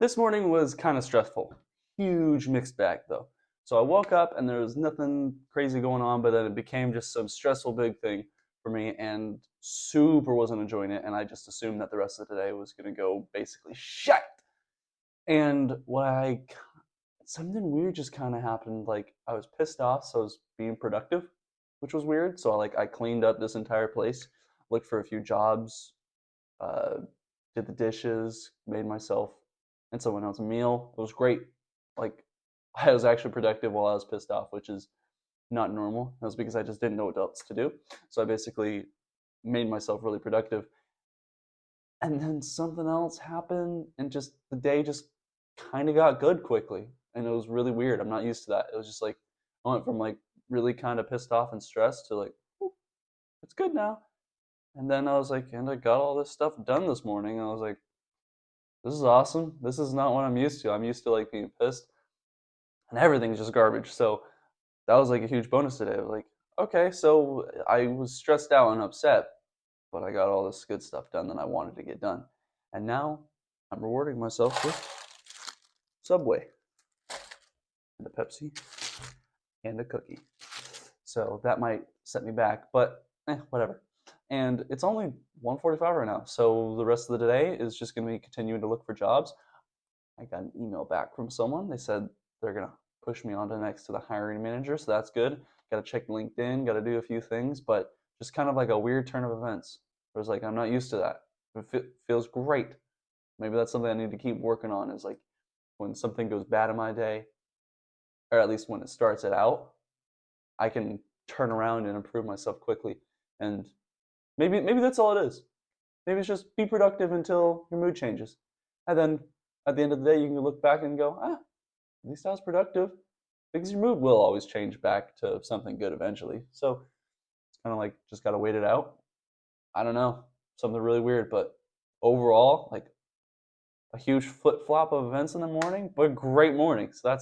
This morning was kind of stressful. Huge mixed bag though. So I woke up and there was nothing crazy going on, but then it became just some stressful big thing for me and super wasn't enjoying it. And I just assumed that the rest of the day was going to go basically shit. And something weird just kind of happened. Like I was pissed off, so I was being productive, which was weird. So I cleaned up this entire place, looked for a few jobs, uh, did the dishes, made myself and someone else a meal. It was great. Like I was actually productive while I was pissed off, which is not normal. That was because I just didn't know what else to do. So I basically made myself really productive. And then something else happened, and just the day just kind of got good quickly. And it was really weird. I'm not used to that. It was just like I went from like really kind of pissed off and stressed to like, it's good now. And then I was like, and I got all this stuff done this morning. And I was like, this is awesome. This is not what I'm used to. I'm used to like being pissed and everything's just garbage. So that was like a huge bonus today. I was like, okay, so I was stressed out and upset, but I got all this good stuff done that I wanted to get done. And now I'm rewarding myself with Subway and a Pepsi and a cookie. So that might set me back, but whatever. And it's only 1:45 right now, so the rest of the day is just going to be continuing to look for jobs. I got an email back from someone. They said they're going to push me on to next to the hiring manager, so that's good. Got to check LinkedIn, got to do a few things, but just kind of like a weird turn of events. It was like, I'm not used to that. It feels great. Maybe that's something I need to keep working on is like when something goes bad in my day, or at least when it starts it out, I can turn around and improve myself quickly. And maybe that's all it is. Maybe it's just be productive until your mood changes. And then at the end of the day, you can look back and go, at least I was productive. Because your mood will always change back to something good eventually. So it's kind of like just got to wait it out. I don't know. Something really weird. But overall, like a huge flip flop of events in the morning, but great morning. So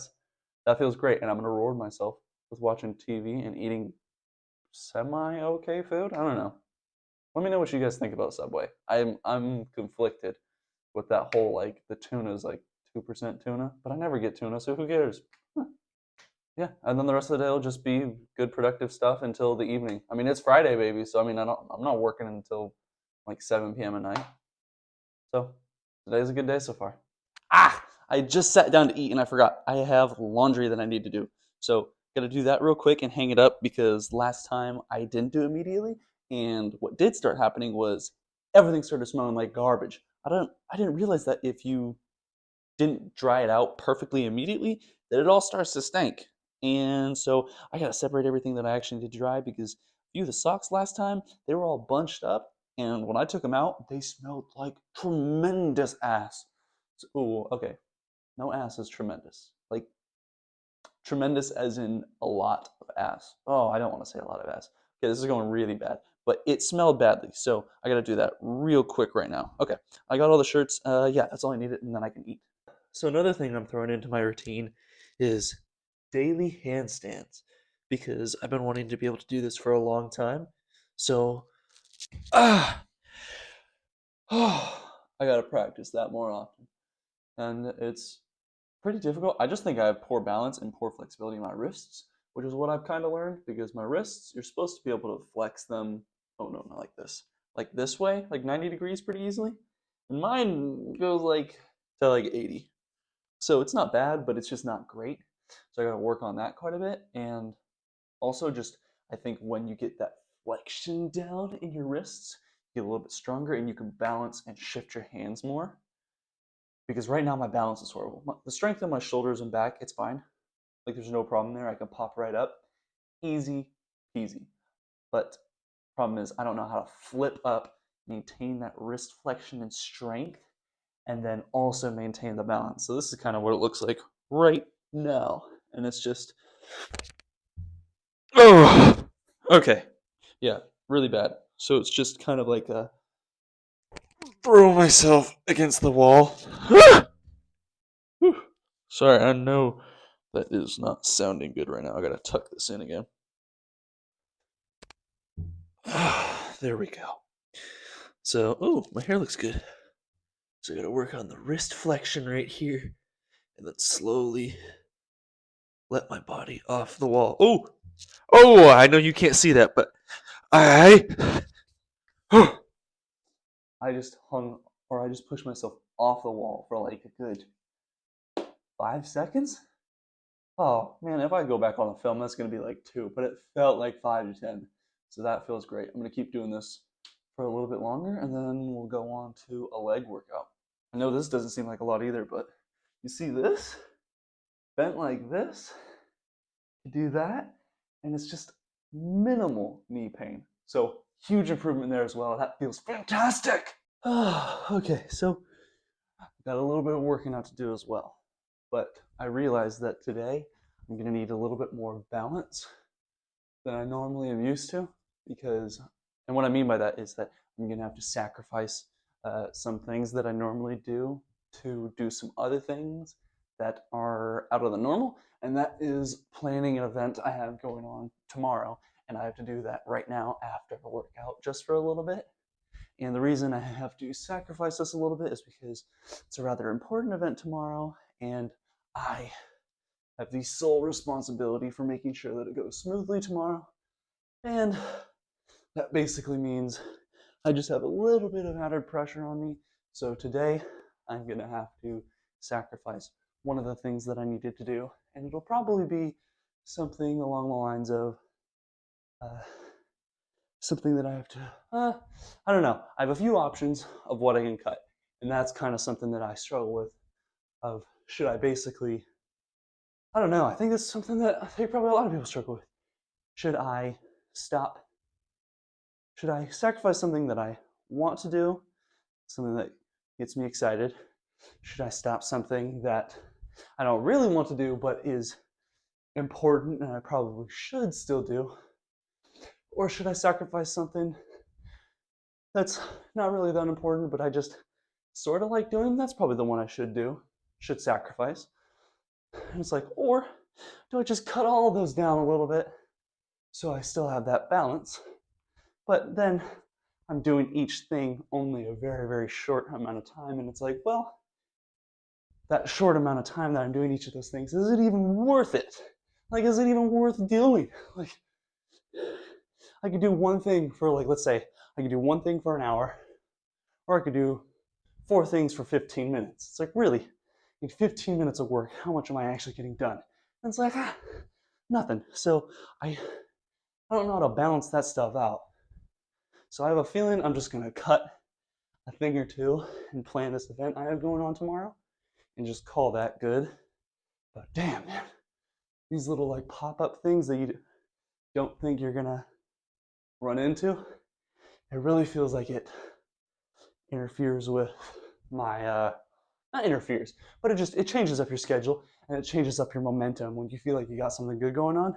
that feels great. And I'm going to reward myself with watching TV and eating semi okay food. I don't know. Let me know what you guys think about Subway. I'm conflicted with that whole like the tuna is like 2% tuna, but I never get tuna, so who cares? Huh. Yeah, and then the rest of the day will just be good productive stuff until the evening. I mean, it's Friday, baby, so I mean, I'm not working until like 7 p.m. at night. So today's a good day so far. I just sat down to eat and I forgot. I have laundry that I need to do. So gotta do that real quick and hang it up because last time I didn't do it immediately. And what did start happening was everything started smelling like garbage. I didn't realize that if you didn't dry it out perfectly immediately, that it all starts to stink. And so I gotta separate everything that I actually did dry because a few of the socks last time, they were all bunched up. And when I took them out, they smelled like tremendous ass. So, ooh, okay. No ass is tremendous. Like tremendous as in a lot of ass. Oh, I don't want to say a lot of ass. Okay, this is going really bad. But it smelled badly, so I gotta do that real quick right now. Okay, I got all the shirts. Yeah, that's all I needed, and then I can eat. So another thing I'm throwing into my routine is daily handstands because I've been wanting to be able to do this for a long time. So, ah, oh, I gotta practice that more often, and it's pretty difficult. I just think I have poor balance and poor flexibility in my wrists, which is what I've kind of learned because my wrists, you're supposed to be able to flex them. Oh no, not like this. Like this way, like 90 degrees pretty easily. And mine goes like to like 80. So it's not bad, but it's just not great. So I got to work on that quite a bit. And also just, I think when you get that flexion down in your wrists, you get a little bit stronger and you can balance and shift your hands more because right now my balance is horrible. The strength in my shoulders and back, it's fine. Like there's no problem there. I can pop right up. Easy peasy. But problem is I don't know how to flip up, maintain that wrist flexion and strength, and then also maintain the balance. So this is kind of what it looks like right now. And it's just oh okay. Yeah, really bad. So it's just kind of like a throw myself against the wall. Sorry, I know that is not sounding good right now. I gotta tuck this in again. There we go. So, oh, my hair looks good. So I gotta work on the wrist flexion right here, and then slowly let my body off the wall. Oh, I know you can't see that, but I I just hung, or I just pushed myself off the wall for like a good 5 seconds. Oh man, if I go back on the film, that's gonna be like 2, but it felt like 5 to 10. So that feels great. I'm gonna keep doing this for a little bit longer, and then we'll go on to a leg workout. I know this doesn't seem like a lot either, but you see this? Bent like this, you do that, and it's just minimal knee pain. So huge improvement there as well. That feels fantastic. Okay, so got a little bit of working out to do as well. But I realized that today I'm going to need a little bit more balance than I normally am used to because, and what I mean by that is that I'm going to have to sacrifice some things that I normally do to do some other things that are out of the normal, and that is planning an event I have going on tomorrow, and I have to do that right now after the workout just for a little bit. And the reason I have to sacrifice this a little bit is because it's a rather important event tomorrow, and I have the sole responsibility for making sure that it goes smoothly tomorrow. And that basically means I just have a little bit of added pressure on me. So today I'm going to have to sacrifice one of the things that I needed to do. And it'll probably be something along the lines of uh, something that I have to, I don't know. I have a few options of what I can cut. And that's kind of something that I struggle with of should I basically, I don't know. I think that's something that I think probably a lot of people struggle with. Should I stop? Should I sacrifice something that I want to do, something that gets me excited? Should I stop something that I don't really want to do but is important and I probably should still do? Or should I sacrifice something that's not really that important but I just sort of like doing? That's probably the one I should do, should sacrifice. And it's like, or do I just cut all of those down a little bit so I still have that balance? But then I'm doing each thing only a very, very short amount of time. And it's like, well, that short amount of time that I'm doing each of those things, is it even worth it? Like, is it even worth doing? Like, I could do one thing for, like, let's say, I could do one thing for an hour, or I could do 4 things for 15 minutes. It's like, really, in 15 minutes of work, how much am I actually getting done? And it's like, nothing. So I don't know how to balance that stuff out. So I have a feeling I'm just going to cut a thing or two and plan this event I have going on tomorrow and just call that good. But damn, man, these little like pop-up things that you don't think you're gonna run into, it really feels like it interferes with my not interferes, but it changes up your schedule and it changes up your momentum when you feel like you got something good going on.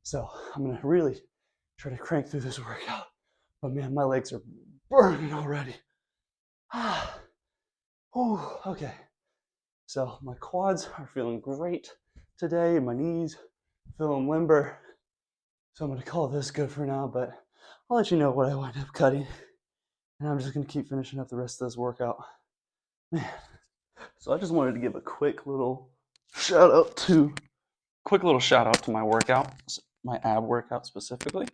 So I'm gonna really try to crank through this workout. But man, my legs are burning already. Okay. So my quads are feeling great today. My knees feeling limber. So I'm gonna call this good for now, but I'll let you know what I wind up cutting. And I'm just gonna keep finishing up the rest of this workout. Man. So I just wanted to give a quick little shout out to my workout, my ab workout specifically,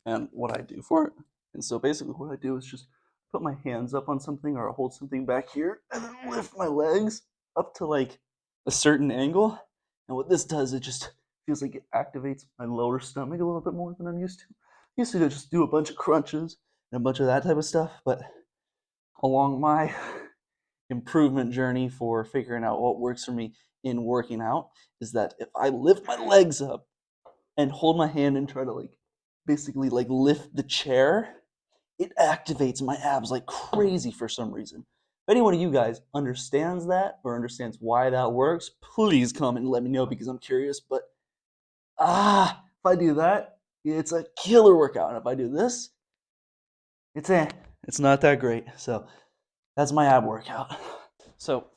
and what I do for it. And so basically what I do is just put my hands up on something or hold something back here and then lift my legs up to like a certain angle. And what this does, it just feels like it activates my lower stomach a little bit more than I'm used to. I used to just do a bunch of crunches and a bunch of that type of stuff, but along my improvement journey for figuring out what works for me in working out is that if I lift my legs up and hold my hand and try to like basically like lift the chair, it activates my abs like crazy for some reason. If any one of you guys understands that or understands why that works, please comment and let me know because I'm curious. But if I do that, it's a killer workout. And if I do this, it's not that great. So that's my ab workout. So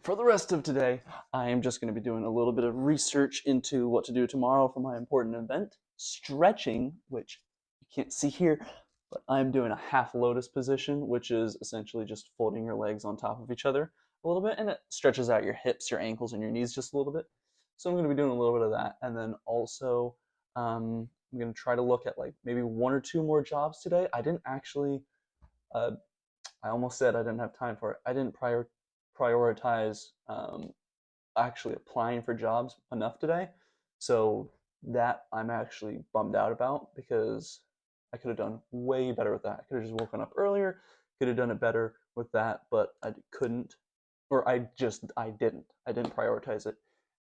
for the rest of today, I am just going to be doing a little bit of research into what to do tomorrow for my important event, stretching, which you can't see here, But I'm doing a half lotus position, which is essentially just folding your legs on top of each other a little bit, and it stretches out your hips, your ankles, and your knees just a little bit. So I'm going to be doing a little bit of that, and then also I'm going to try to look at like maybe one or two more jobs today. I didn't actually. I almost said I didn't have time for it. I didn't prioritize actually applying for jobs enough today. So that I'm actually bummed out about because I could have done way better with that. I could have just woken up earlier, could have done it better with that, but I couldn't, or I didn't. I didn't prioritize it.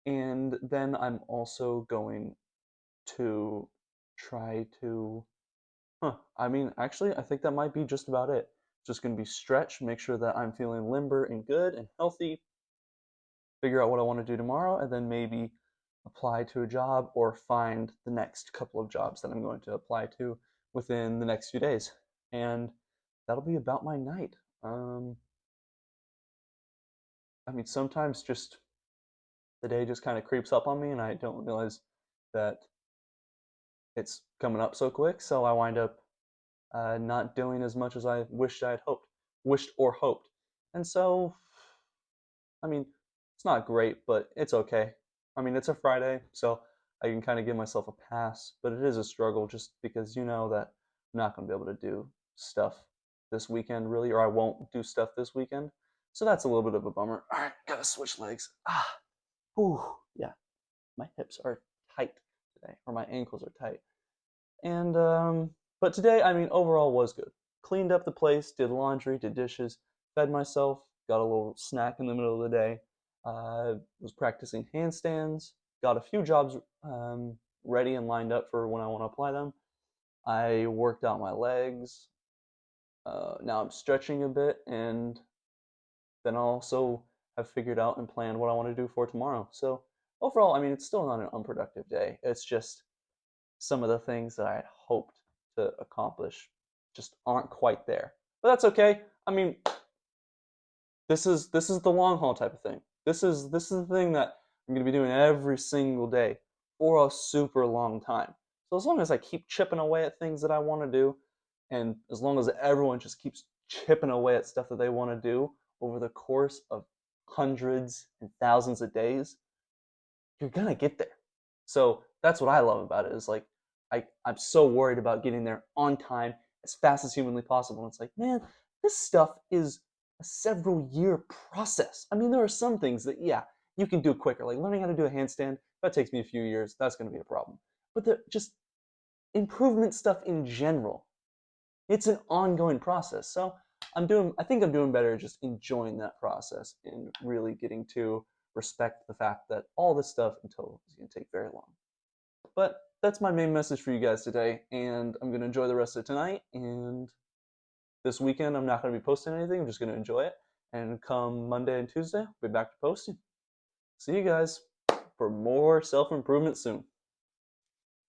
And then I'm also going to try to, I mean, actually, I think that might be just about it. Just going to be stretch, make sure that I'm feeling limber and good and healthy, figure out what I want to do tomorrow, and then maybe apply to a job or find the next couple of jobs that I'm going to apply to within the next few days. And that'll be about my night. I mean, sometimes just the day just kind of creeps up on me and I don't realize that it's coming up so quick. So I wind up not doing as much as I wished or hoped. And so I mean, it's not great, but it's okay. I mean, it's a Friday, so I can kind of give myself a pass, but it is a struggle just because you know that I'm not going to be able to do stuff this weekend, really, or I won't do stuff this weekend. So that's a little bit of a bummer. All right, gotta switch legs. Whew, yeah, my hips are tight today, or my ankles are tight. And but today, I mean, overall was good. Cleaned up the place, did laundry, did dishes, fed myself, got a little snack in the middle of the day. Was practicing handstands, got a few jobs ready and lined up for when I want to apply them. I worked out my legs. Now I'm stretching a bit, and then I also have figured out and planned what I want to do for tomorrow. So overall, I mean, it's still not an unproductive day. It's just some of the things that I had hoped to accomplish just aren't quite there. But that's okay. I mean, this is the long haul type of thing. This is the thing that I'm going to be doing every single day for a super long time. So as long as I keep chipping away at things that I want to do, and as long as everyone just keeps chipping away at stuff that they want to do over the course of hundreds and thousands of days, you're gonna get there. So that's what I love about it. Is like I'm so worried about getting there on time as fast as humanly possible. And it's like, man, this stuff is a several year process. I mean, there are some things that yeah, you can do quicker. Like learning how to do a handstand, that takes me a few years. That's gonna be a problem. But the just improvement stuff in general, it's an ongoing process. So I think I'm doing better just enjoying that process and really getting to respect the fact that all this stuff in total is going to take very long. But that's my main message for you guys today, and I'm going to enjoy the rest of tonight. And this weekend, I'm not going to be posting anything. I'm just going to enjoy it. And come Monday and Tuesday, I'll be back to posting. See you guys for more self improvement soon.